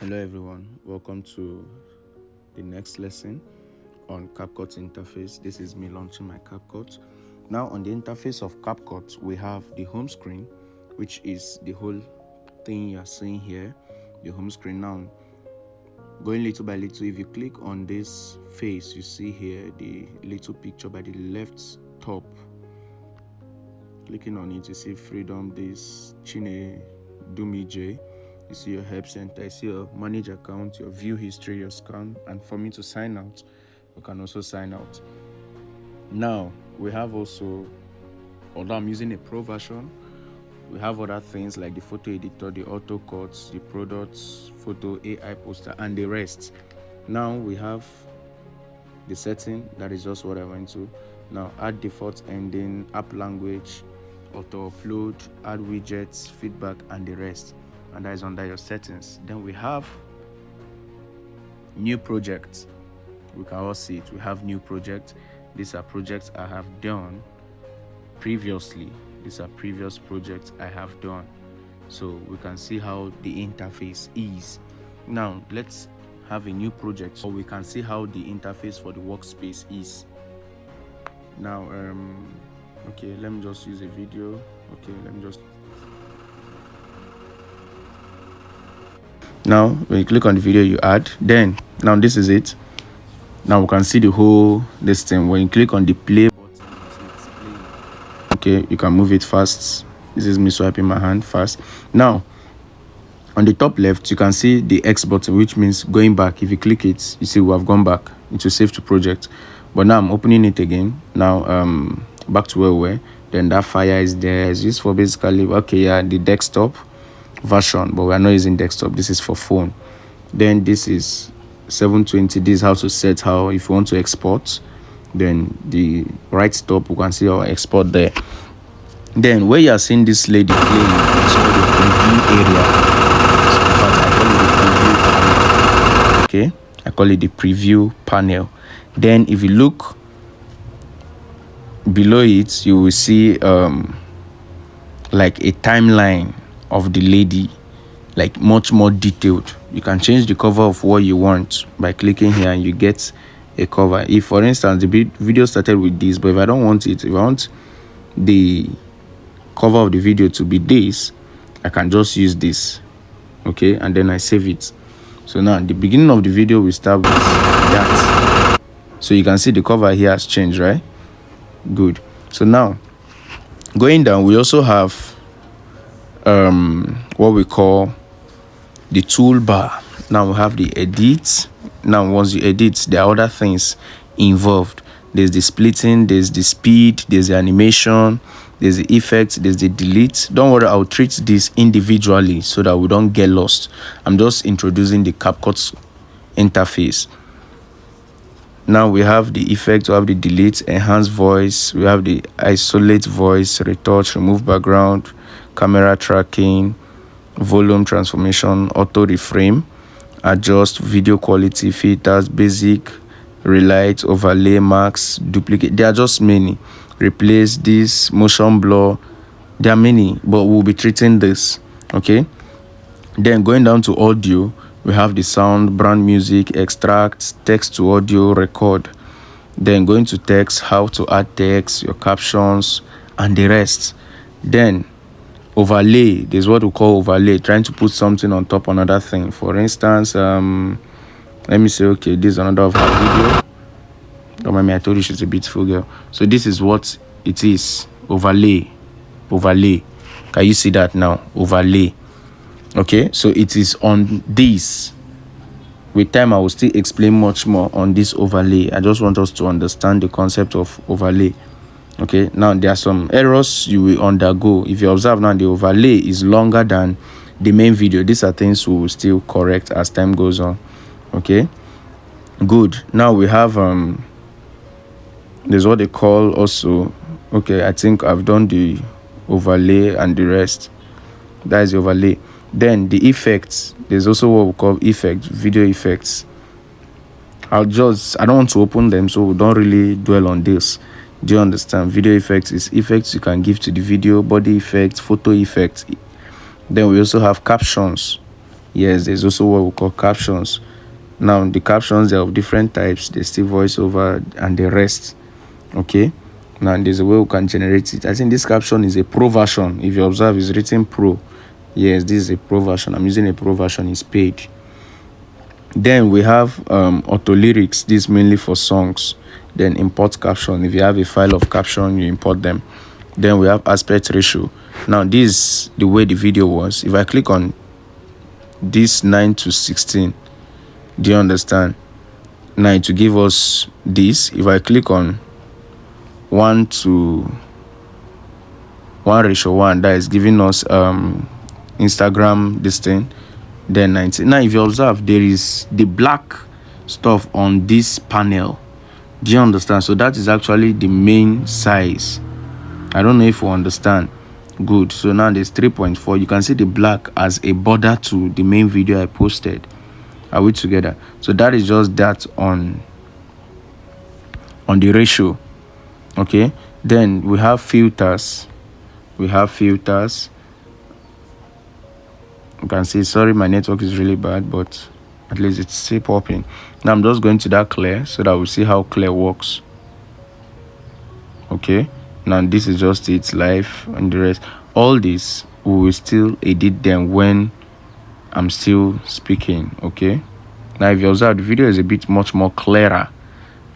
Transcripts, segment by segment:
Hello everyone, welcome to the next lesson on Capcut interface. This is me launching my Capcut. Now on the interface of Capcut, we have the home screen, which is the whole thing you're seeing here, the home screen. Now, going little by little, if you click on this face, you see here the little picture by the left top. Clicking on it, you see Freedom, this Chine Dumije. You see your help center, you see your manage account, your view history, your scan, and for me to sign out, you can also sign out. Now we have also, although I'm using a pro version, we have other things like the photo editor, the auto cuts, the products, photo, AI poster, and the rest. Now we have the setting, that is just what I went to. Now add default ending, app language, auto upload, add widgets, feedback, and the rest. And that is under your settings. Then we have new projects. We can all see it. We have new projects. These are projects I have done previously. These are previous projects I have done. So we can see how the interface is. Now let's have a new project so we can see how the interface for the workspace is. Now okay, let me just use a video. Okay, let me just. Now when you click on the video you add, then now this is it. Now we can see the whole this thing. When you click on the play button, it's playing. Okay, you can move it fast. This is me swiping my hand fast. Now on the top left you can see the X button, which means going back. If you click it, you see we have gone back. It will save to project. But now I'm opening it again. Now back to where we were. Then that fire is there. It's used for basically the desktop version, but we are not using desktop. This is for phone. Then this is 720. This is how to set how if you want to export. Then the right top, you can see our export there. Then where you are seeing this lady playing, it's called the preview area. So in fact, I call it the preview panel. Okay, I call it the preview panel. Then if you look below it, you will see like a timeline of the lady, like much more detailed. You can change the cover of what you want by clicking here and you get a cover. If for instance the video started with this, but if I don't want it, if I want the cover of the video to be this, I can just use this. Okay, and then I save it. So now the beginning of the video will start with that. So you can see the cover here has changed, right? Good. So now going down, we also have what we call the toolbar. Now we have the edit. Now once you edit, there are other things involved. There's the splitting, there's the speed, there's the animation, there's the effect, there's the delete. Don't worry, I'll treat this individually so that we don't get lost. I'm just introducing the Capcut interface. Now we have the effect, we have the delete, enhance voice, we have the isolate voice, retouch, remove background, camera tracking, volume transformation, auto reframe, adjust, video quality, filters, basic, relight, overlay, max, duplicate. There are just many. Replace this, motion blur. There are many, but we'll be treating this. Okay. Then going down to audio, we have the sound, brand music, extract, text to audio, record. Then going to text, how to add text, your captions, and the rest. Then overlay, there's what we call overlay, trying to put something on top of another thing. For instance, let me say, okay, this is another of her video. Don't mind me, I told you she's a beautiful girl. So this is what it is. Overlay. Can you see that now? Overlay. Okay, so it is on this. With time, I will still explain much more on this overlay. I just want us to understand the concept of overlay. Okay, now there are some errors you will undergo. If you observe now, the overlay is longer than the main video. These are things we will still correct as time goes on. Okay, good. Now we have there's what they call also, okay, I think I've done the overlay and the rest. That is the overlay. Then the effects, there's also what we call effects, video effects. I don't want to open them, so we don't really dwell on this. Do you understand? Video effects is effects you can give to the video, body effects, photo effects. Then we also have captions. Yes, there's also what we call captions. Now the captions, are of different types. There's still voiceover and the rest. Okay, now there's a way we can generate it. I think this caption is a pro version. If you observe, it's written pro. Yes, this is a pro version. I'm using a pro version. It's paid. Then we have auto lyrics. This is mainly for songs. Then import caption. If you have a file of caption, you import them. Then we have aspect ratio. Now this is the way the video was. If I click on this 9:16, do you understand? Now to give us this, if I click on 1:1:1, that is giving us Instagram this thing. Then 90. Now if you observe, there is the black stuff on this panel. Do you understand? So that is actually the main size. I don't know if you understand. Good. So now there's 3.4. You can see the black as a border to the main video I posted. Are we together? So that is just that on the ratio. Okay, then we have filters. You can see, sorry, my network is really bad, but at least it's still popping. Now I'm just going to that clear so that we see how clear works. Okay, now this is just its live, and the rest, all this we will still edit them when I'm still speaking. Okay, now if you observe, the video is a bit much more clearer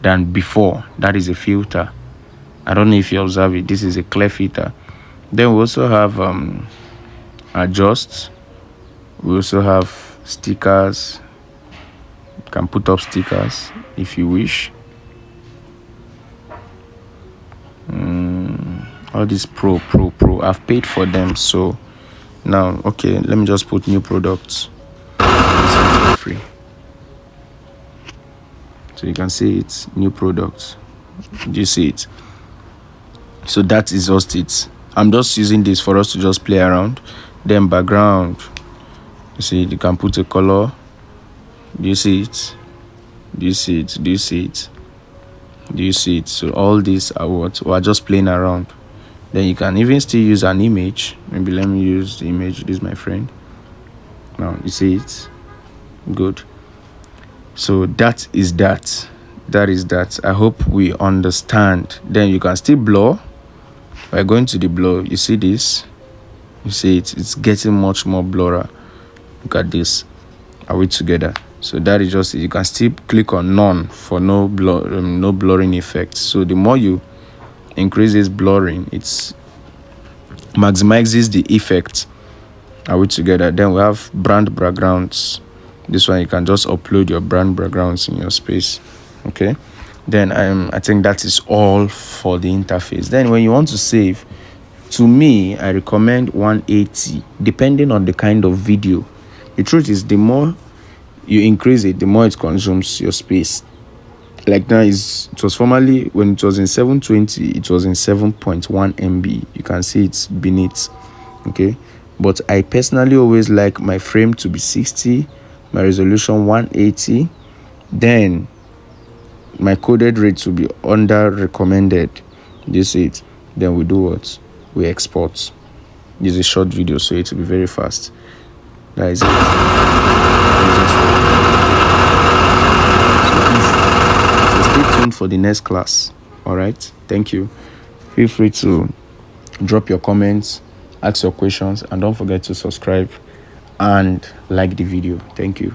than before. That is a filter. I don't know if you observe it. This is a clear filter. Then we also have adjust. We also have stickers. You can put up stickers if you wish. All these pro. I've paid for them. So now, okay, let me just put new products. Free. So you can see it's new products. Do you see it? So that is just it. I'm just using this for us to just play around. Then background, you see, you can put a color. Do you see it? So all these are what we're just playing around. Then you can even still use an image. Maybe let me use the image. This is my friend. Now you see it. Good. So that is that. I hope we understand. Then you can still blur. By going to the blur, you see this. You see it. It's getting much more blurrer. Look at this. Are we together? So that is just it. You can still click on none for no blurring effect. So the more you increase this blurring, it maximizes the effect. Are we together? Then we have brand backgrounds. This one you can just upload your brand backgrounds in your space. Okay. Then I think that is all for the interface. Then when you want to save, to me, I recommend 180, depending on the kind of video. The truth is, the more you increase it, the more it consumes your space. Like now, it was formerly, when it was in 720, it was in 7.1 MB. You can see it's beneath. Okay, but I personally always like my frame to be 60, my resolution 180, then my coded rate will be under recommended. This it. Then we do what? We export. This is a short video, so it will be very fast. That is it. So stay tuned for the next class. All right. Thank you. Feel free to drop your comments, ask your questions, and don't forget to subscribe and like the video. Thank you.